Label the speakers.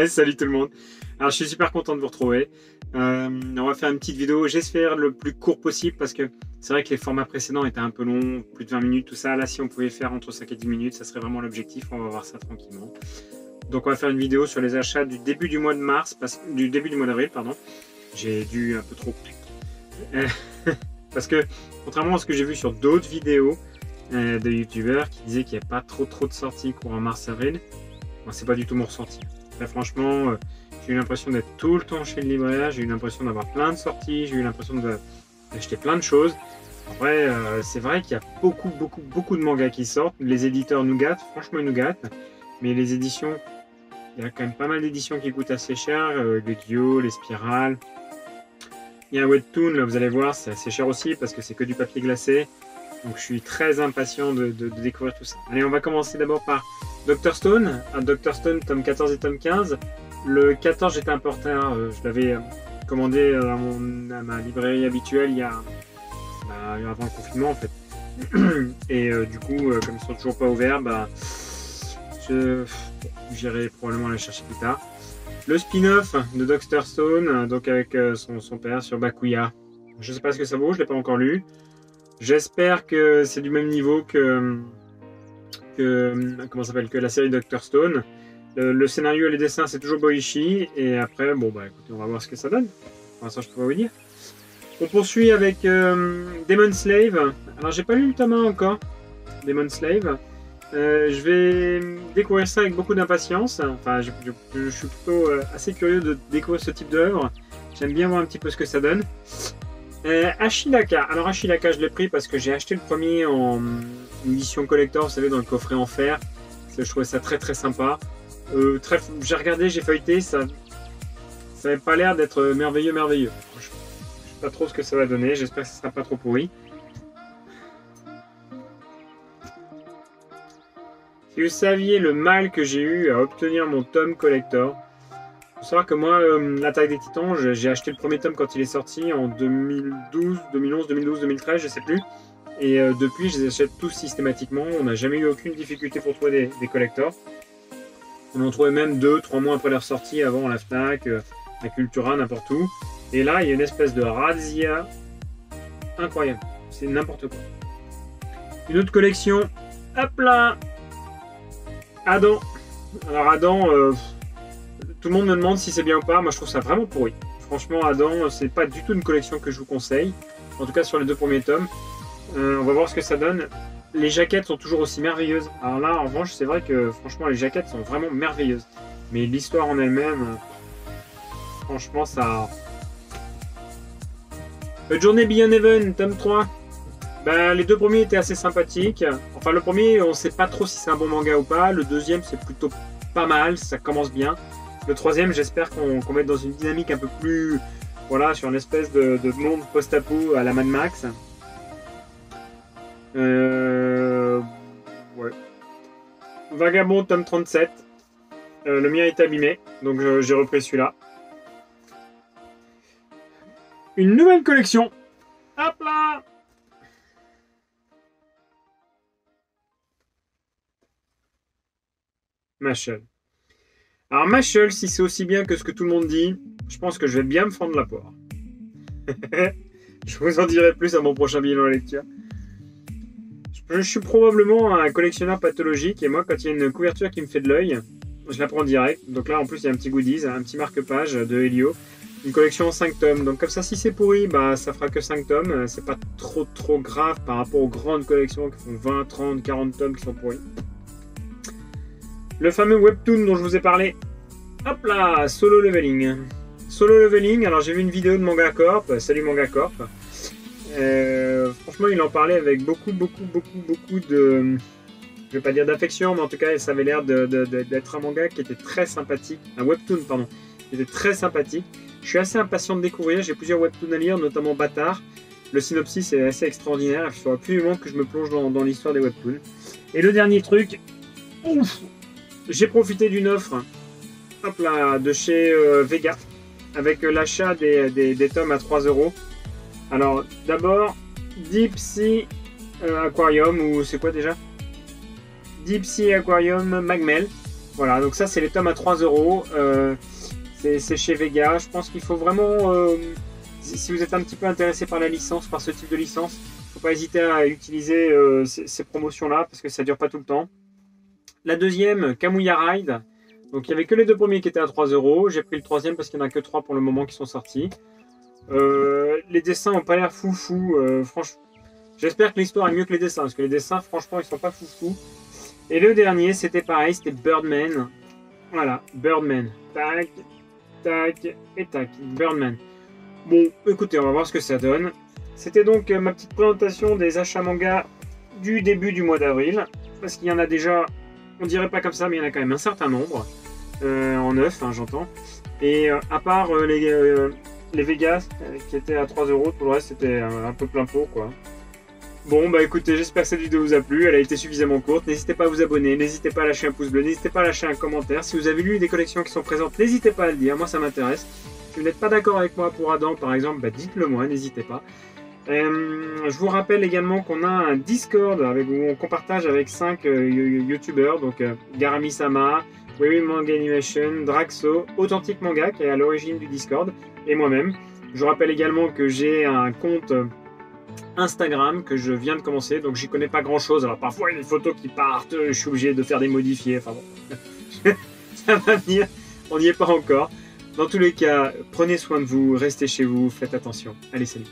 Speaker 1: Salut tout le monde. Alors je suis super content de vous retrouver. On va faire une petite vidéo, j'espère le plus court possible parce que c'est vrai que les formats précédents étaient un peu longs, plus de 20 minutes, tout ça. Là, si on pouvait faire entre 5 et 10 minutes, ça serait vraiment l'objectif. On va voir ça tranquillement. Donc on va faire une vidéo sur les achats du début du mois de mars, du début du mois d'avril, pardon. J'ai dû un peu trop... Euh, parce que contrairement à ce que j'ai vu sur d'autres vidéos de youtubeurs qui disaient qu'il n'y a pas trop de sorties courant mars-avril, moi c'est pas du tout mon ressenti. Là, franchement, j'ai eu l'impression d'être tout le temps chez le libraire, j'ai eu l'impression d'avoir plein de sorties, j'ai eu l'impression d'acheter plein de choses. En vrai, c'est vrai qu'il y a beaucoup de mangas qui sortent. Les éditeurs nous gâtent, franchement ils nous gâtent. Mais les éditions, il y a quand même pas mal d'éditions qui coûtent assez cher. Les Yu-Gi-Oh, les Spirales. Il y a un webtoon, là vous allez voir, c'est assez cher aussi parce que c'est que du papier glacé. Donc je suis très impatient de découvrir tout ça. Allez, on va commencer d'abord par Dr Stone. Dr Stone, tome 14 et tome 15. Le 14, j'étais un peu en retard. Je l'avais commandé à ma librairie habituelle avant le confinement en fait. Et du coup, comme ils sont toujours pas ouverts, j'irai probablement aller chercher plus tard. Le spin-off de Dr Stone, donc avec son père sur Bakuya. Je sais pas ce que ça vaut, je l'ai pas encore lu. J'espère que c'est du même niveau que la série Dr Stone. Le scénario et les dessins, c'est toujours Boichi. Et après, écoutez, on va voir ce que ça donne. Pour l'instant, je peux pas vous dire. On poursuit avec Demon Slave. Alors, j'ai pas lu le tome 1 encore. Demon Slave. Je vais découvrir ça avec beaucoup d'impatience. Enfin, je suis plutôt assez curieux de découvrir ce type d'œuvre. J'aime bien voir un petit peu ce que ça donne. Ashitaka. Alors Ashitaka, je l'ai pris parce que j'ai acheté le premier en édition collector, vous savez, dans le coffret en fer. Je trouvais ça très sympa. J'ai regardé, j'ai feuilleté, ça n'avait pas l'air d'être merveilleux. Je sais pas trop ce que ça va donner, j'espère que ça sera pas trop pourri. Si vous saviez le mal que j'ai eu à obtenir mon tome collector, il faut savoir que moi, l'Attaque des Titans, j'ai acheté le premier tome quand il est sorti en 2011, 2013, je sais plus. Et depuis, je les achète tous systématiquement. On n'a jamais eu aucune difficulté pour trouver des collectors. On en trouvait même 2-3 mois après leur sortie, avant la Fnac, la Cultura, n'importe où. Et là, il y a une espèce de razzia incroyable. C'est n'importe quoi. Une autre collection. Hop là, Adam. Alors Adam... tout le monde me demande si c'est bien ou pas. Moi, je trouve ça vraiment pourri. Franchement, Adam, c'est pas du tout une collection que je vous conseille. En tout cas, sur les 2 premiers tomes. On va voir ce que ça donne. Les jaquettes sont toujours aussi merveilleuses. Alors là, en revanche, c'est vrai que franchement, les jaquettes sont vraiment merveilleuses. Mais l'histoire en elle-même, franchement, ça... Journée Beyond Heaven, tome 3. Les 2 premiers étaient assez sympathiques. Enfin, le premier, on sait pas trop si c'est un bon manga ou pas. Le deuxième, c'est plutôt pas mal. Ça commence bien. Le troisième, j'espère qu'on mette dans une dynamique un peu plus... Voilà, sur une espèce de monde post-apo à la Mad Max. Ouais. Vagabond, tome 37. Le mien est abîmé, donc j'ai repris celui-là. Une nouvelle collection. Hop là! Machel. Alors Machel, si c'est aussi bien que ce que tout le monde dit, je pense que je vais bien me fendre la poire. Je vous en dirai plus à mon prochain bilan de lecture. Je suis probablement un collectionneur pathologique et moi, quand il y a une couverture qui me fait de l'œil, je la prends direct. Donc là, en plus, il y a un petit goodies, un petit marque-page de Helio. Une collection en 5 tomes. Donc comme ça, si c'est pourri, ça fera que 5 tomes. C'est pas trop grave par rapport aux grandes collections qui font 20, 30, 40 tomes qui sont pourris. Le fameux webtoon dont je vous ai parlé. Hop là, Solo Leveling. Solo Leveling, alors j'ai vu une vidéo de Manga Corp. Salut Manga Corp. Franchement, il en parlait avec beaucoup de... Je vais pas dire d'affection, mais en tout cas, ça avait l'air d'être un manga qui était très sympathique. Un webtoon, pardon. Qui était très sympathique. Je suis assez impatient de découvrir. J'ai plusieurs webtoons à lire, notamment Bâtard. Le synopsis est assez extraordinaire. Il faut absolument que je me plonge dans l'histoire des webtoons. Et le dernier truc... Ouf, j'ai profité d'une offre, hop là, de chez Vega, avec l'achat des tomes à 3 €. Alors, d'abord, Deep Sea Aquarium, ou c'est quoi déjà? Deep Sea Aquarium Magmel. Voilà, donc ça c'est les tomes à 3 euros. C'est chez Vega. Je pense qu'il faut vraiment, si vous êtes un petit peu intéressé par la licence, par ce type de licence, faut pas hésiter à utiliser ces promotions-là parce que ça dure pas tout le temps. La deuxième, Kamuya Ride. Donc il y avait que les deux premiers qui étaient à 3 euros. J'ai pris le troisième parce qu'il n'y en a que 3 pour le moment qui sont sortis. Les dessins n'ont pas l'air foufou. Franchement, j'espère que l'histoire est mieux que les dessins parce que les dessins, franchement, ils sont pas foufou. Et le dernier, c'était pareil, c'était Birdman. Voilà, Birdman. Tac, tac et tac. Birdman. Bon, écoutez, on va voir ce que ça donne. C'était donc ma petite présentation des achats manga du début du mois d'avril. Parce qu'il y en a déjà, on dirait pas comme ça, mais il y en a quand même un certain nombre. En neuf, hein, j'entends. Et à part les Vegas qui étaient à 3 euros, tout le reste c'était un peu plein pot, quoi. Bon, bah écoutez, j'espère que cette vidéo vous a plu, elle a été suffisamment courte. N'hésitez pas à vous abonner, n'hésitez pas à lâcher un pouce bleu, n'hésitez pas à lâcher un commentaire. Si vous avez lu des collections qui sont présentes, n'hésitez pas à le dire, moi ça m'intéresse. Si vous n'êtes pas d'accord avec moi pour Adam par exemple, bah dites-le moi, n'hésitez pas. Je vous rappelle également qu'on a un Discord qu'on partage avec 5 youtubeurs, donc Garami-sama, Weary Manga Animation, Draxo, Authentic Manga qui est à l'origine du Discord, et moi-même. Je vous rappelle également que j'ai un compte Instagram que je viens de commencer, donc j'y connais pas grand chose. Alors parfois il y a des photos qui partent, je suis obligé de faire des modifiés, enfin bon, ça va venir, on n'y est pas encore. Dans tous les cas, prenez soin de vous, restez chez vous, faites attention. Allez, salut.